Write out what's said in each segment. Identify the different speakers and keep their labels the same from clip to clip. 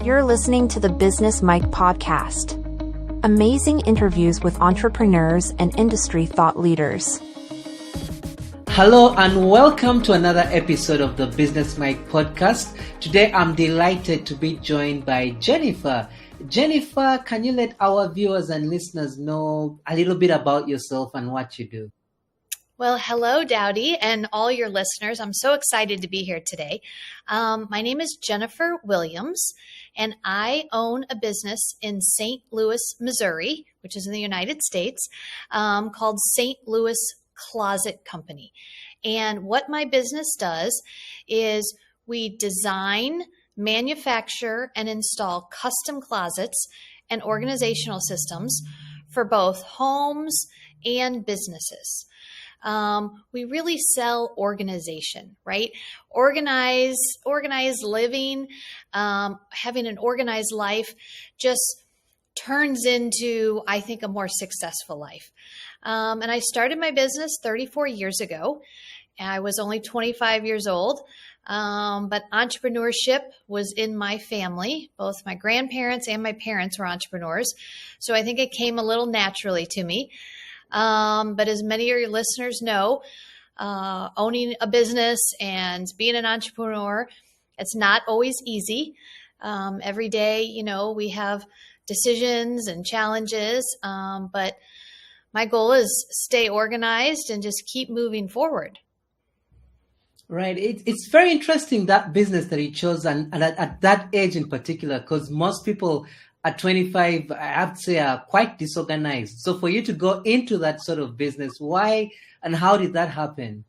Speaker 1: You're listening to the Business Mike podcast. Amazing interviews with entrepreneurs and industry thought leaders.
Speaker 2: Hello and welcome to another episode of the Business Mike podcast. Today I'm delighted to be joined by Jennifer. Jennifer, can you let our viewers and listeners know a little bit about yourself and what you do?
Speaker 3: Well, hello, Dowdy, and all your listeners. I'm so excited to be here today. My name is Jennifer Williams, and I own a business in St. Louis, Missouri, which is in the United States, called St. Louis Closet Company. And what my business does is we design, manufacture, and install custom closets and organizational systems for both homes and businesses. We really sell organization, right? Organized living, having an organized life just turns into, I think, a more successful life. And I started my business 34 years ago. I was only 25 years old, but entrepreneurship was in my family. Both my grandparents and my parents were entrepreneurs. So I think it came a little naturally to me. But as many of your listeners know, owning a business and being an entrepreneur, it's not always easy. Every day, we have decisions and challenges, but my goal is stay organized and just keep moving forward.
Speaker 2: Right. It's very interesting, that business that you chose and at that age in particular, because most people at 25, I have to say, are quite disorganized. So for you to go into that sort of business, why and how did that happen?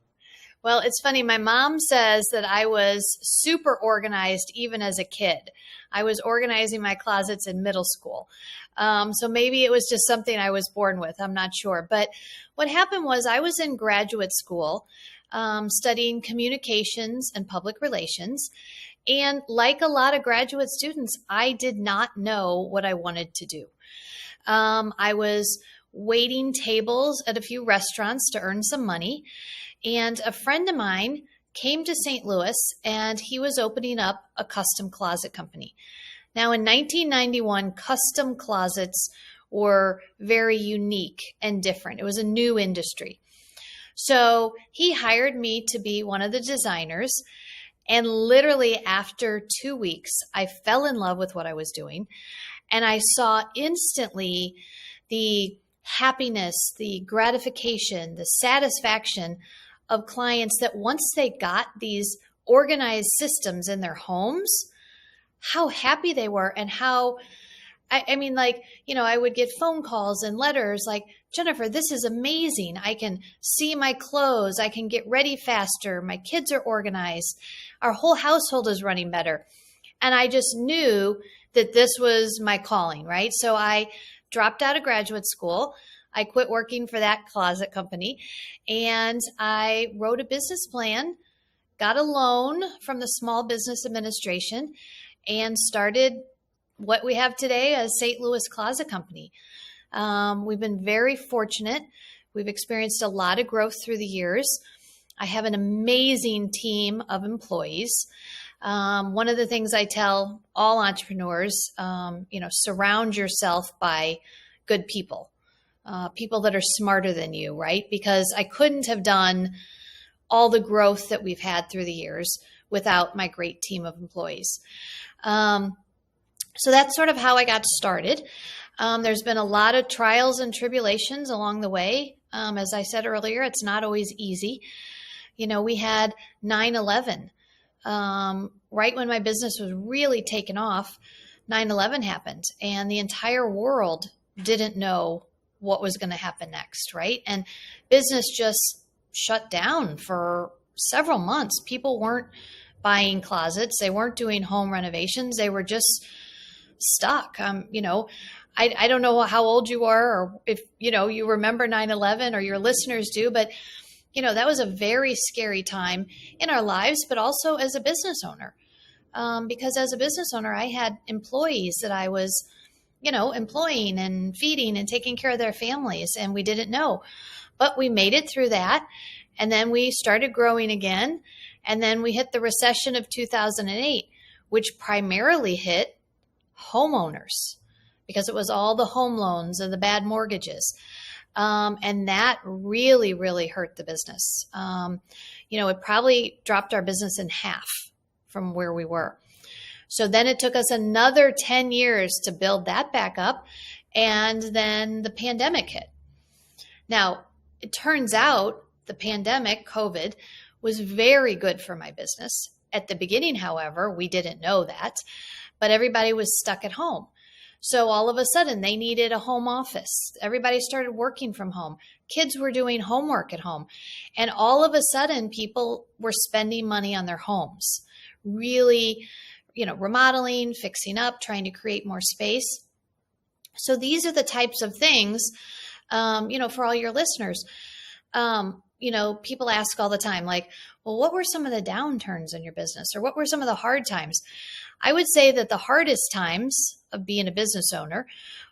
Speaker 3: Well, it's funny. My mom says that I was super organized even as a kid. I was organizing my closets in middle school. So maybe it was just something I was born with. I'm not sure. But what happened was I was in graduate school studying communications and public relations. And like a lot of graduate students, I did not know what I wanted to do. I was waiting tables at a few restaurants to earn some money. And a friend of mine came to St. Louis and he was opening up a custom closet company. Now in 1991, custom closets were very unique and different. It was a new industry. So he hired me to be one of the designers. And literally after 2 weeks, I fell in love with what I was doing. And I saw instantly the happiness, the gratification, the satisfaction of clients that once they got these organized systems in their homes, how happy they were and how, I would get phone calls and letters like, Jennifer, this is amazing. I can see my clothes. I can get ready faster. My kids are organized. Our whole household is running better. And I just knew that this was my calling, right? So I dropped out of graduate school. I quit working for that closet company and I wrote a business plan, got a loan from the Small Business Administration, and started what we have today as St. Louis Closet Company. We've been very fortunate. We've experienced a lot of growth through the years. I have an amazing team of employees. One of the things I tell all entrepreneurs, surround yourself by good people, people that are smarter than you, right? Because I couldn't have done all the growth that we've had through the years without my great team of employees. So that's sort of how I got started. There's been a lot of trials and tribulations along the way. As I said earlier, it's not always easy. We had 9/11. Right when my business was really taking off, 9/11 happened and the entire world didn't know what was going to happen next, right? And business just shut down for several months. People weren't buying closets. They weren't doing home renovations. They were just stuck. I don't know how old you are or if, you remember 9/11 or your listeners do, but, that was a very scary time in our lives, but also as a business owner. Because as a business owner, I had employees that I was, employing and feeding and taking care of their families, and we didn't know. But we made it through that, and then we started growing again, and then we hit the recession of 2008, which primarily hit homeowners because it was all the home loans and the bad mortgages. And that really, really hurt the business. It probably dropped our business in half from where we were. So then it took us another 10 years to build that back up. And then the pandemic hit. Now, it turns out the pandemic, COVID, was very good for my business. At the beginning, however, we didn't know that, but everybody was stuck at home. So all of a sudden they needed a home office. Everybody started working from home. Kids were doing homework at home. And all of a sudden people were spending money on their homes, really, remodeling, fixing up, trying to create more space. So these are the types of things, for all your listeners, people ask all the time, like, well, what were some of the downturns in your business, or what were some of the hard times? I would say that the hardest times of being a business owner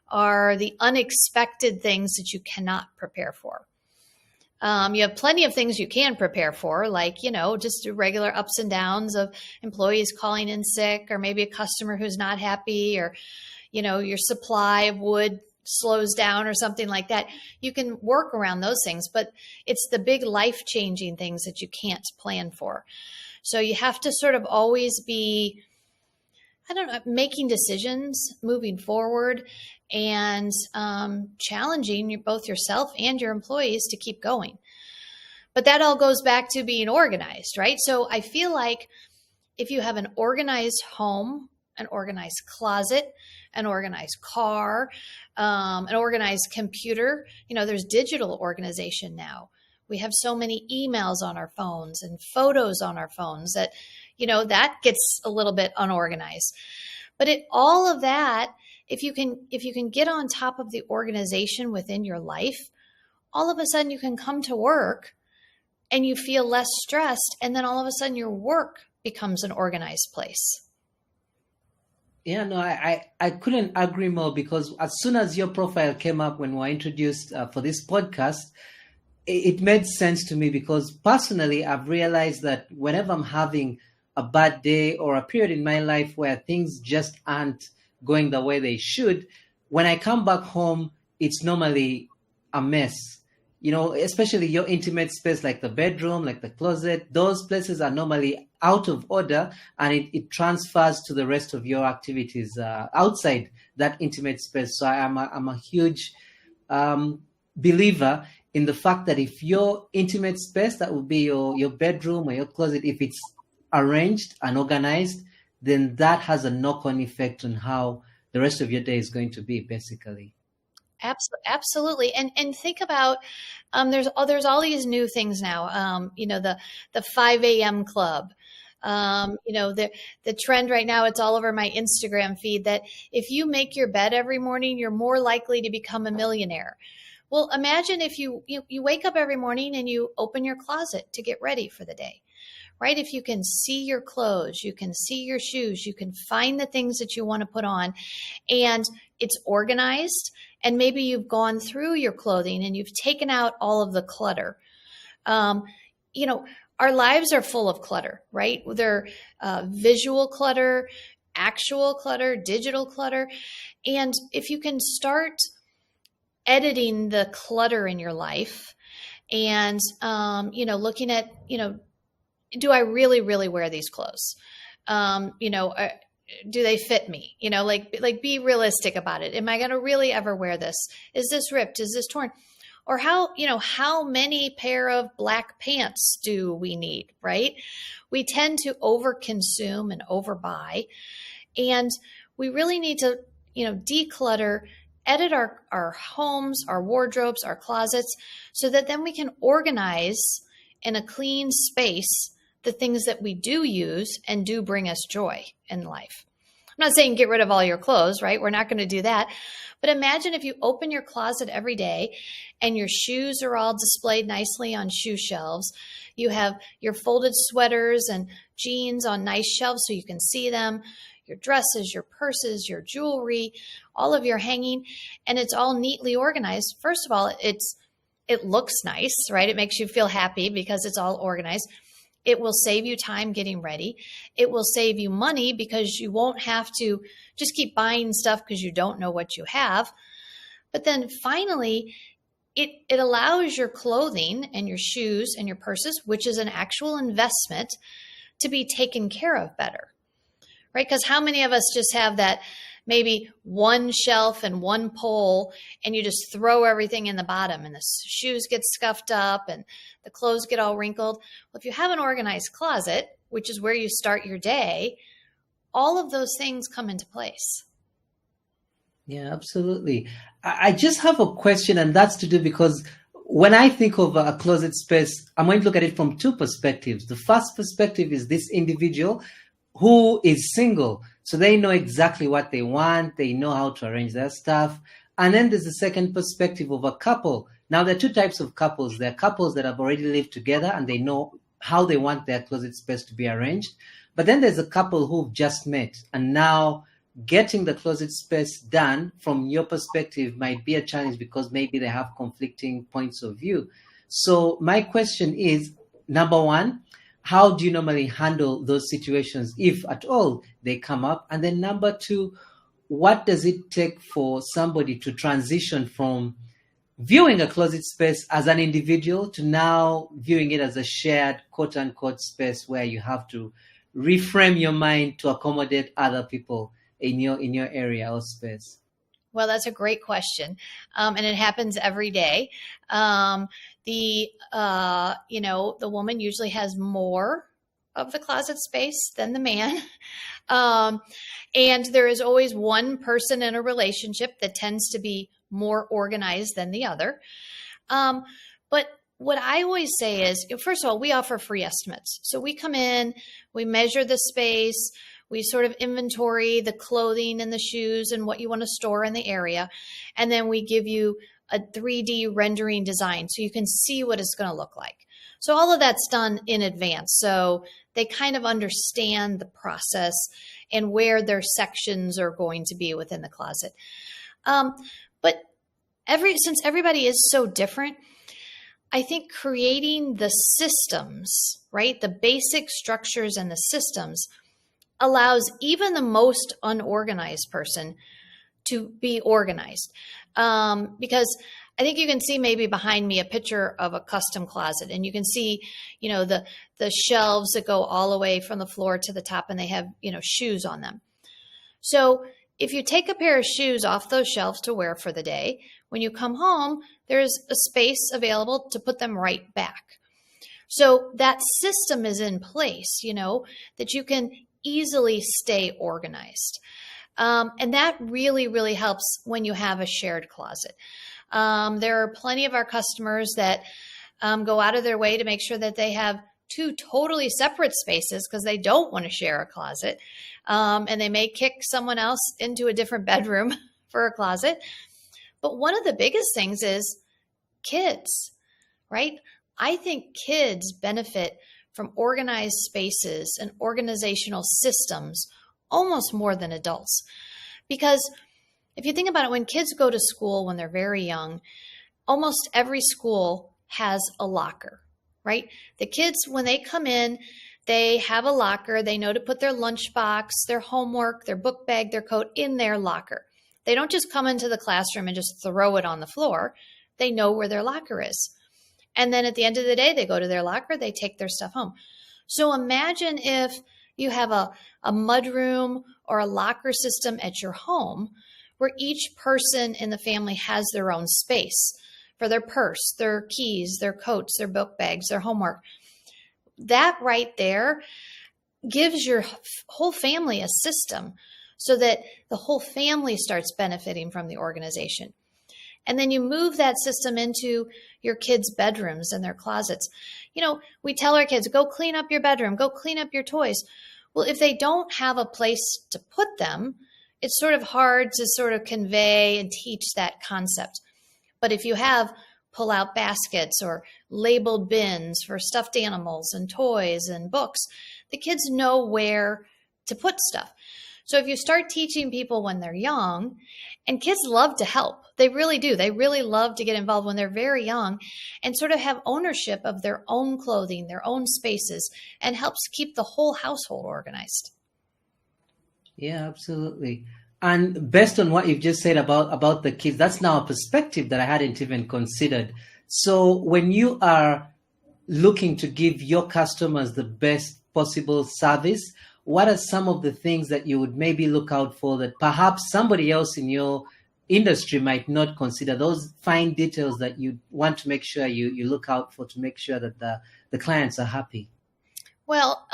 Speaker 3: are the unexpected things that you cannot prepare for. You have plenty of things you can prepare for, like, just regular ups and downs of employees calling in sick, or maybe a customer who's not happy, or, your supply of wood slows down or something like that. You can work around those things, but it's the big life-changing things that you can't plan for. So you have to sort of always be, making decisions, moving forward, and challenging both yourself and your employees to keep going. But that all goes back to being organized, right? So I feel like if you have an organized home, an organized closet, an organized car, an organized computer, there's digital organization now. We have so many emails on our phones and photos on our phones that, that gets a little bit unorganized. But all of that, if you can get on top of the organization within your life, all of a sudden you can come to work and you feel less stressed. And then all of a sudden your work becomes an organized place.
Speaker 2: Yeah, no, I couldn't agree more, because as soon as your profile came up when we were introduced for this podcast, it made sense to me, because personally, I've realized that whenever I'm having a bad day or a period in my life where things just aren't going the way they should, when I come back home, it's normally a mess. Especially your intimate space, like the bedroom, like the closet, those places are normally out of order, and it transfers to the rest of your activities outside that intimate space. So I'm a huge believer in the fact that if your intimate space, that would be your bedroom or your closet, if it's arranged and organized, then that has a knock-on effect on how the rest of your day is going to be, basically.
Speaker 3: Absolutely. And think about, there's all these new things now, the 5 a.m. club, the trend right now, it's all over my Instagram feed, that if you make your bed every morning, you're more likely to become a millionaire. Well, imagine if you wake up every morning and you open your closet to get ready for the day, right? If you can see your clothes, you can see your shoes, you can find the things that you want to put on, and it's organized. And maybe you've gone through your clothing and you've taken out all of the clutter. Our lives are full of clutter, right? They're visual clutter, actual clutter, digital clutter. And if you can start editing the clutter in your life and, looking at, do I really, really wear these clothes? Do they fit me? Like be realistic about it. Am I going to really ever wear this? Is this ripped? Is this torn? Or how many pair of black pants do we need, right? We tend to overconsume and overbuy, and we really need to, declutter, edit our homes, our wardrobes, our closets, so that then we can organize in a clean space the things that we do use and do bring us joy in life. I'm not saying get rid of all your clothes, right? We're not going to do that. But imagine if you open your closet every day and your shoes are all displayed nicely on shoe shelves. You have your folded sweaters and jeans on nice shelves so you can see them, your dresses, your purses, your jewelry, all of your hanging, and it's all neatly organized. First of all, it looks nice, right? It makes you feel happy because it's all organized. It will save you time getting ready. It will save you money because you won't have to just keep buying stuff because you don't know what you have. But then finally, it allows your clothing and your shoes and your purses, which is an actual investment, to be taken care of better, right? Because how many of us just have that maybe one shelf and one pole, and you just throw everything in the bottom, and the shoes get scuffed up and the clothes get all wrinkled? Well, if you have an organized closet, which is where you start your day, all of those things come into place.
Speaker 2: Yeah, absolutely. I just have a question, and that's to do because when I think of a closet space, I'm going to look at it from two perspectives. The first perspective is this individual who is single. So they know exactly what they want. They know how to arrange their stuff. And then there's the second perspective of a couple. Now, there are two types of couples. There are couples that have already lived together and they know how they want their closet space to be arranged. But then there's a couple who've just met, and now getting the closet space done from your perspective might be a challenge because maybe they have conflicting points of view. So my question is, number one, how do you normally handle those situations, if at all they come up? And then number two, what does it take for somebody to transition from viewing a closet space as an individual to now viewing it as a shared quote unquote space where you have to reframe your mind to accommodate other people in your area or space?
Speaker 3: Well, that's a great question. And it happens every day. The woman usually has more of the closet space than the man. And there is always one person in a relationship that tends to be more organized than the other. But what I always say is, first of all, we offer free estimates. So we come in, we measure the space, we sort of inventory the clothing and the shoes and what you want to store in the area. And then we give you a 3D rendering design so you can see what it's going to look like. So all of that's done in advance. So they kind of understand the process and where their sections are going to be within the closet. But since everybody is so different, I think creating the systems, right, the basic structures and the systems allows even the most unorganized person to be organized. Because I think you can see maybe behind me a picture of a custom closet, and you can see, the shelves that go all the way from the floor to the top, and they have, shoes on them. So if you take a pair of shoes off those shelves to wear for the day, when you come home, there's a space available to put them right back. So that system is in place, that you can easily stay organized. And that really, really helps when you have a shared closet. There are plenty of our customers that go out of their way to make sure that they have two totally separate spaces because they don't want to share a closet. And they may kick someone else into a different bedroom for a closet. But one of the biggest things is kids, right? I think kids benefit from organized spaces and organizational systems almost more than adults. Because if you think about it, when kids go to school when they're very young, almost every school has a locker, right? The kids, when they come in, they have a locker. They know to put their lunchbox, their homework, their book bag, their coat in their locker. They don't just come into the classroom and just throw it on the floor. They know where their locker is. And then at the end of the day, they go to their locker, they take their stuff home. So imagine if you have a mudroom or a locker system at your home where each person in the family has their own space for their purse, their keys, their coats, their book bags, their homework. That right there gives your whole family a system so that the whole family starts benefiting from the organization. And then you move that system into your kids' bedrooms and their closets. We tell our kids, go clean up your bedroom, go clean up your toys. Well, if they don't have a place to put them, it's sort of hard to sort of convey and teach that concept. But if you have pull-out baskets or labeled bins for stuffed animals and toys and books, the kids know where to put stuff. So if you start teaching people when they're young, and kids love to help, they really do. They really love to get involved when they're very young and sort of have ownership of their own clothing, their own spaces, and helps keep the whole household organized.
Speaker 2: Yeah, absolutely. And based on what you've just said about the kids, that's now a perspective that I hadn't even considered. So when you are looking to give your customers the best possible service, what are some of the things that you would maybe look out for that perhaps somebody else in your industry might not consider? Those fine details that you want to make sure you look out for to make sure that the clients are happy.
Speaker 3: Well,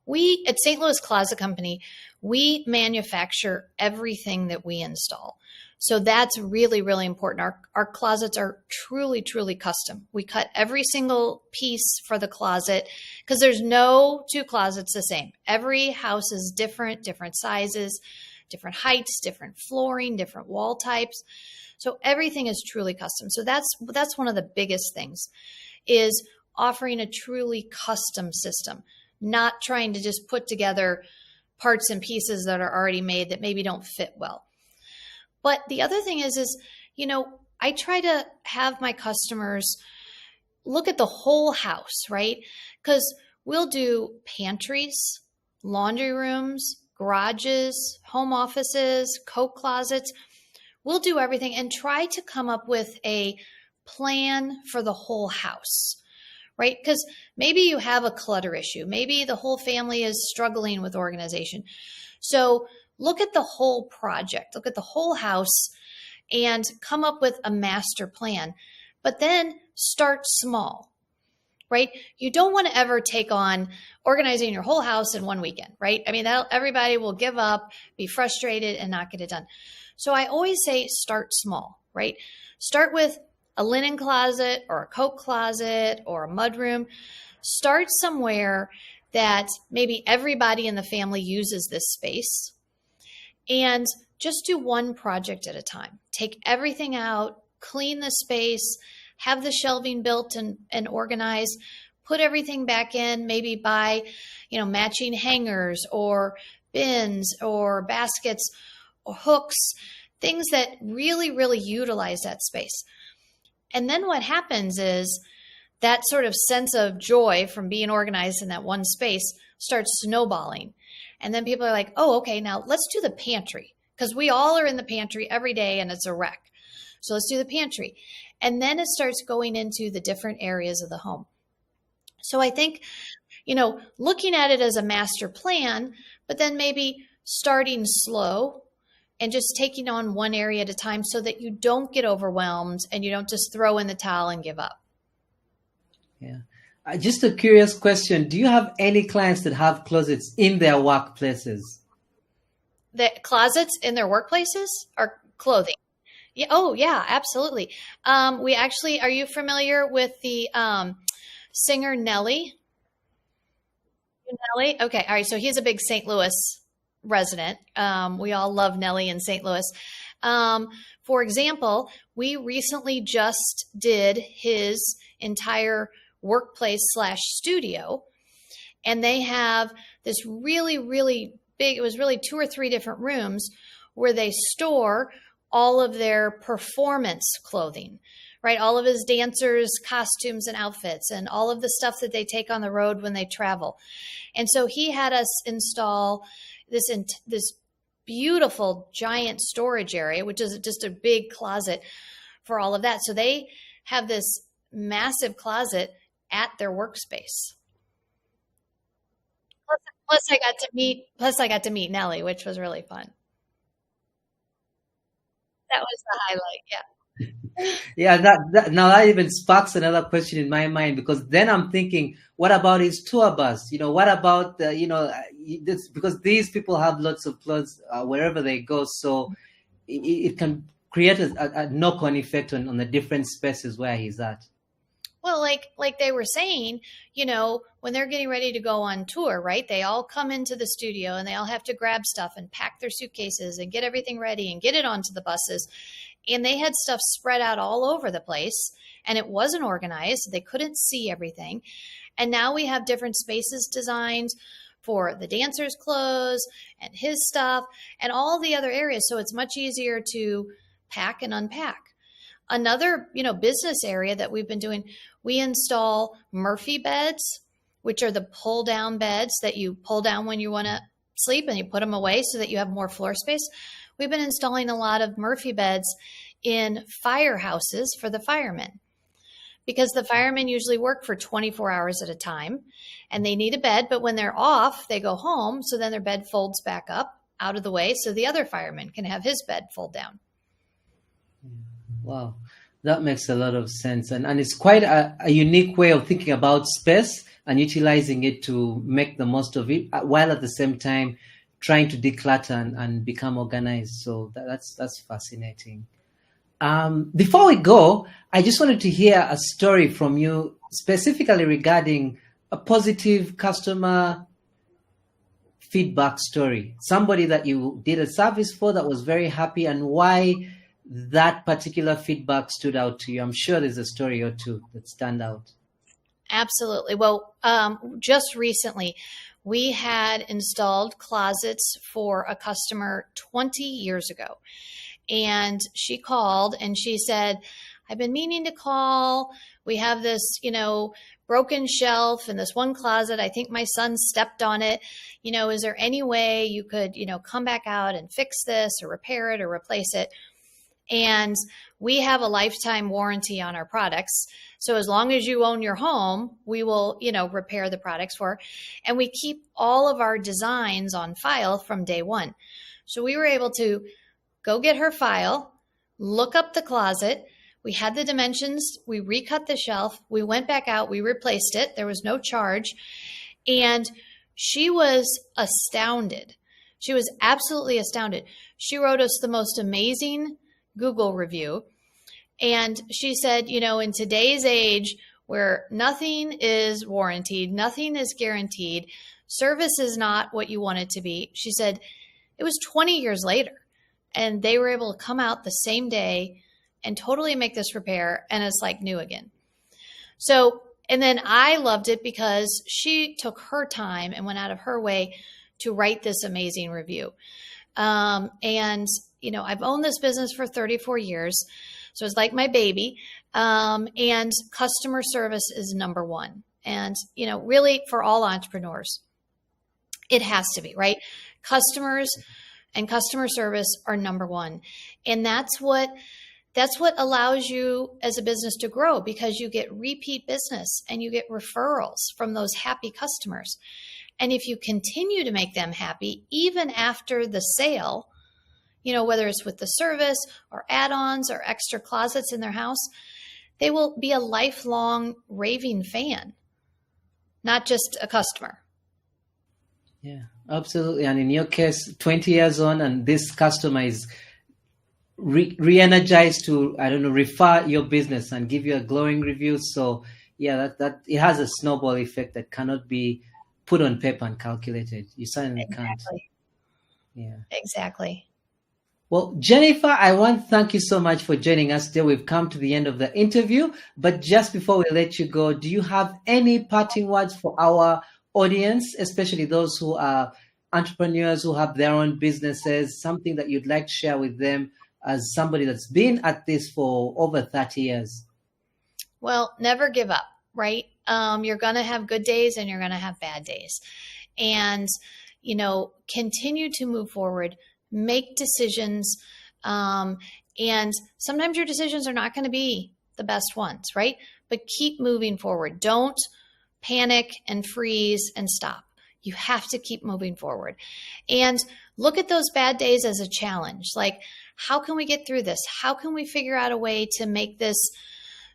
Speaker 3: we at St. Louis Closet Company, we manufacture everything that we install. So that's really, really important. Our closets are truly, truly custom. We cut every single piece for the closet because there's no two closets the same. Every house is different sizes, different heights, different flooring, different wall types. So everything is truly custom. So that's one of the biggest things, is offering a truly custom system, not trying to just put together parts and pieces that are already made that maybe don't fit well. But the other thing is, I try to have my customers look at the whole house, right? Because we'll do pantries, laundry rooms, garages, home offices, coat closets. We'll do everything and try to come up with a plan for the whole house, right? Because maybe you have a clutter issue. Maybe the whole family is struggling with organization. So look at the whole project, look at the whole house and come up with a master plan, but then start small, right? You don't want to ever take on organizing your whole house in one weekend, right? I mean, everybody will give up, be frustrated, and not get it done. So I always say start small, right? Start with a linen closet or a coat closet or a mudroom. Start somewhere that maybe everybody in the family uses this space. And just do one project at a time. Take everything out, clean the space, have the shelving built and organized, put everything back in, maybe buy, matching hangers or bins or baskets or hooks, things that really, really utilize that space. And then what happens is that sort of sense of joy from being organized in that one space starts snowballing. And then people are like, oh, okay, now let's do the pantry, because we all are in the pantry every day and it's a wreck. So let's do the pantry. And then it starts going into the different areas of the home. So I think, looking at it as a master plan, but then maybe starting slow and just taking on one area at a time so that you don't get overwhelmed and you don't just throw in the towel and give up.
Speaker 2: Yeah. Just a curious question. Do you have any clients that have closets in their workplaces?
Speaker 3: The closets in their workplaces or clothing? Yeah. Oh, yeah, absolutely. We actually, are you familiar with the singer Nelly? Nelly? Okay. All right. So he's a big St. Louis resident. We all love Nelly in St. Louis. For example, we recently just did his entire workplace/studio, and they have this really, really big, it was really 2 or 3 different rooms where they store all of their performance clothing, right? All of his dancers' costumes and outfits and all of the stuff that they take on the road when they travel. And so he had us install this beautiful giant storage area, which is just a big closet for all of that. So they have this massive closet at their workspace. Plus I got to meet Nelly, which was really fun. That was the highlight. Yeah.
Speaker 2: Yeah, that even sparks another question in my mind, because then I'm thinking, what about his tour bus? What about this, because these people have lots of clothes wherever they go, so it can create a knock-on effect on the different spaces where he's at.
Speaker 3: Well, like they were saying, when they're getting ready to go on tour, right? They all come into the studio and they all have to grab stuff and pack their suitcases and get everything ready and get it onto the buses. And they had stuff spread out all over the place and it wasn't organized. They couldn't see everything. And now we have different spaces designed for the dancer's clothes and his stuff and all the other areas. So it's much easier to pack and unpack. Another, business area that we've been doing, we install Murphy beds, which are the pull down beds that you pull down when you want to sleep and you put them away so that you have more floor space. We've been installing a lot of Murphy beds in firehouses for the firemen, because the firemen usually work for 24 hours at a time and they need a bed, but when they're off, they go home. So then their bed folds back up out of the way so the other fireman can have his bed fold down.
Speaker 2: Wow, that makes a lot of sense. And it's quite a unique way of thinking about space and utilizing it to make the most of it, while at the same time trying to declutter and become organized. So that's fascinating. Before we go, I just wanted to hear a story from you specifically regarding a positive customer feedback story. Somebody that you did a service for that was very happy, and why that particular feedback stood out to you. I'm sure there's a story or two that stand out.
Speaker 3: Absolutely. Well, just recently, we had installed closets for a customer 20 years ago. And she called and she said, I've been meaning to call. We have this, broken shelf in this one closet. I think my son stepped on it. Is there any way you could, come back out and fix this or repair it or replace it? And we have a lifetime warranty on our products. So as long as you own your home, we will, repair the products for. And we keep all of our designs on file from day one. So we were able to go get her file, look up the closet. We had the dimensions. We recut the shelf. We went back out. We replaced it. There was no charge. And she was astounded. She was absolutely astounded. She wrote us the most amazing Google review. And she said, in today's age where nothing is warranted, nothing is guaranteed, service is not what you want it to be. She said it was 20 years later and they were able to come out the same day and totally make this repair, and it's like new again. So, and then I loved it because she took her time and went out of her way to write this amazing review. And I've owned this business for 34 years. So it's like my baby. And customer service is number one. And, really for all entrepreneurs, it has to be, right? Customers and customer service are number one. And that's what allows you as a business to grow, because you get repeat business and you get referrals from those happy customers. And if you continue to make them happy, even after the sale, whether it's with the service or add-ons or extra closets in their house, they will be a lifelong raving fan, not just a customer.
Speaker 2: Yeah, absolutely. And in your case, 20 years on, and this customer is re-energized to, refer your business and give you a glowing review. So yeah, that it has a snowball effect that cannot be put on paper and calculated. You certainly can't. Yeah, exactly. Well, Jennifer, I want to thank you so much for joining us today. We've come to the end of the interview, but just before we let you go, do you have any parting words for our audience, especially those who are entrepreneurs who have their own businesses, something that you'd like to share with them as somebody that's been at this for over 30 years? Well, never give up, right? You're going to have good days and you're going to have bad days. And, continue to move forward, make decisions. And sometimes your decisions are not going to be the best ones, right? But keep moving forward. Don't panic and freeze and stop. You have to keep moving forward. And look at those bad days as a challenge. Like, how can we get through this? How can we figure out a way to make this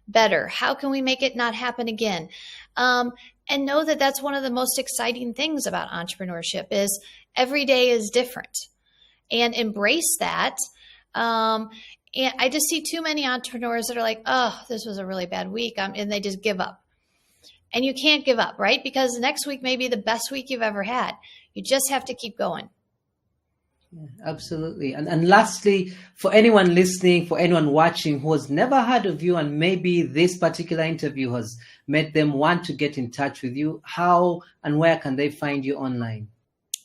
Speaker 2: better? How can we make it not happen again? And know that that's one of the most exciting things about entrepreneurship is every day is different. And embrace that. And I just see too many entrepreneurs that are like, oh, this was a really bad week. And they just give up. And you can't give up, right? Because next week may be the best week you've ever had. You just have to keep going. Absolutely. And lastly, for anyone listening, for anyone watching who has never heard of you, and maybe this particular interview has made them want to get in touch with you, how and where can they find you online?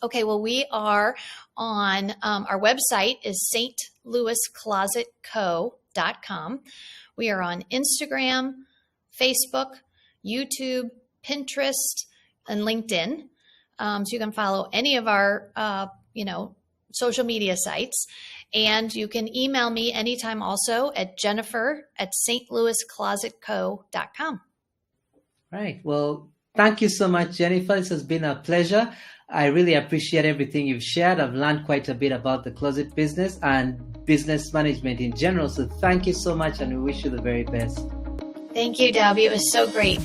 Speaker 3: Okay, well, we are on our website is stlouisclosetco.com. We are on Instagram, Facebook, YouTube, Pinterest, and LinkedIn. So you can follow any of our, social media sites. And you can email me anytime also at jennifer@stlouisclosetco.com.
Speaker 2: Right. Well, thank you so much, Jennifer. This has been a pleasure. I really appreciate everything you've shared. I've learned quite a bit about the closet business and business management in general. So thank you so much, and we wish you the very best.
Speaker 3: Thank you, Dalby. It was so great.